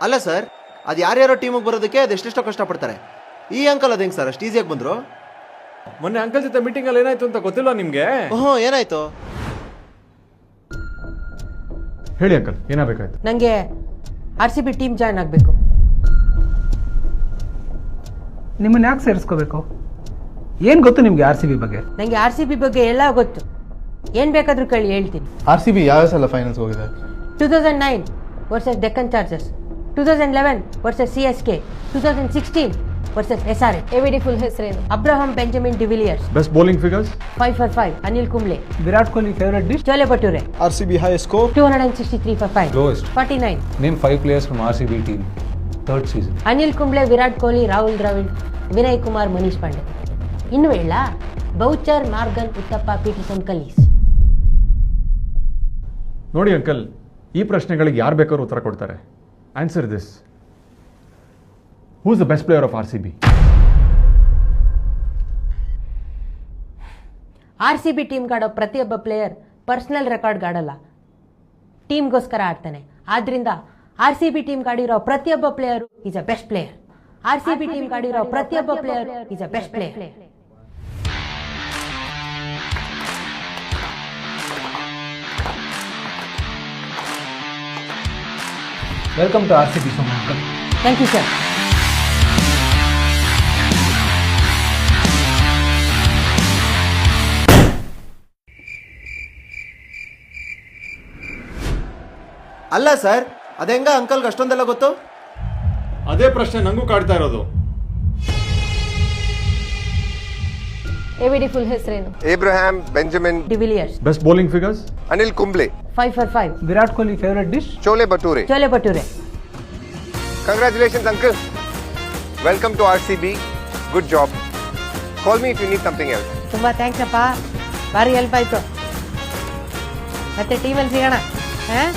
ಅಲ್ಲ ಸರ್, ಅದು ಯಾರ್ಯಾರೋ ಟೀಮಿಗೆ ಬರೋದಕ್ಕೆ ಅದೆಷ್ಟೆಷ್ಟೋ ಕಷ್ಟಪಡ್ತಾರೆ. ಈ ಅಂಕಲ್ ಅದು ಹೆಂಗೆ ಸರ್ ಅಷ್ಟು ಈಸಿಯಾಗಿ ಬಂದರು? ಮೊನ್ನೆ ಅಂಕಲ್ ಜೊತೆ ಮೀಟಿಂಗಲ್ಲಿ ಏನಾಯ್ತು ಅಂತ ಗೊತ್ತಿಲ್ಲ ನಿಮಗೆ? ಓಹೋ, ಏನಾಯ್ತು ಹೇಳಿ ಅಂಕಲ್, ಏನಾಗಬೇಕಾಯ್ತು? ನನಗೆ RCB ಟೀಮ್ ಜಾಯ್ನ್ ಆಗಬೇಕು. ನಿಮ್ಮನ್ನ ಯಾಕೆ ಸೇರಿಸ್ಕೋಬೇಕು? ಏನು ಗೊತ್ತು ನಿಮಗೆ RCB ಬಗ್ಗೆ? ನನಗೆ RCB ಬಗ್ಗೆ ಎಲ್ಲ ಗೊತ್ತು. ಏನು ಬೇಕಾದರೂ ಕೇಳಿ ಹೇಳ್ತೀನಿ. RCB ಯಾವ ಸಲ ಫೈನಲ್ಸ್ ಹೋಗಿದೆ? 2009 versus Deccan chargers, 2011 versus CSK, 2016 versus SRH. AVD full ಹೆಸರೇನು? Abraham Benjamin de Villiers. Best bowling figures? 5 for 5 Anil Kumble. Virat Kohli favourite dish? Chole bhature. RCB high score? 263 for 5. Lowest. 49. Name 5 players from RCB team. Third season. Anil Kumble, Virat Kohli, Rahul Dravid, Vinay Kumar, Manish Pandey. ಇನ್ನು ಹೇಳ Boucher, Morgan, Uthappa, Pietersen, Kallis. ನೋಡಿ uncle, ಈ ಪ್ರಶ್ನೆಗಳಿಗೆ ಯಾರು ಬೇಕಾದ್ರೂ ಉತ್ತರ ಕೊಡ್ತಾರೆ. Answer this: who is the best player of RCB? RCB ಟೀಮ್ಗೆ ಆಡೋ ಪ್ರತಿಯೊಬ್ಬ ಪ್ಲೇಯರ್ ಪರ್ಸನಲ್ ರೆಕಾರ್ಡ್ಗೆ ಆಡಲ್ಲ, ಟೀಮ್ಗೋಸ್ಕರ ಆಡ್ತಾನೆ. ಆದ್ರಿಂದ RCB ಟೀಮ್ಗೆ ಆಡಿರೋ ಪ್ರತಿಯೊಬ್ಬ player is a best player. RCB ಟೀಮ್ಗೆ ಆಡಿರೋ ಪ್ರತಿಯೊಬ್ಬ player is a best player. Welcome to RCB ಸೋಮಾ. Thank you sir. ಅಲ್ಲ ಸರ್, ಅದು ಹೆಂಗ ಅಂಕಲ್ಗೆ ಅಷ್ಟೊಂದೆಲ್ಲ ಗೊತ್ತು? ಅದೇ ಪ್ರಶ್ನೆ ನಂಗೂ ಕಾಡ್ತಾ ಇರೋದು. AVD ಫುಲ್ ಹೆಸರೇನು? Abraham Benjamin de Villiers. Best bowling figures? Anil Kumble. 5 for 5. Virat Kohli favourite dish? Chole Bhature. Chole bhature. Congratulations, uncle. Welcome to RCB. Good job. Call me if you need something else. ತುಂಬ ಥ್ಯಾಂಕ್ಸ್ ಅಪ್ಪ, ಭಾರಿ ಹೆಲ್ಪ್ ಆಯಿತು. ಮತ್ತೆ ಟೀಮಲ್ಲಿ ಸಿಗೋಣ. ಹಾಂ.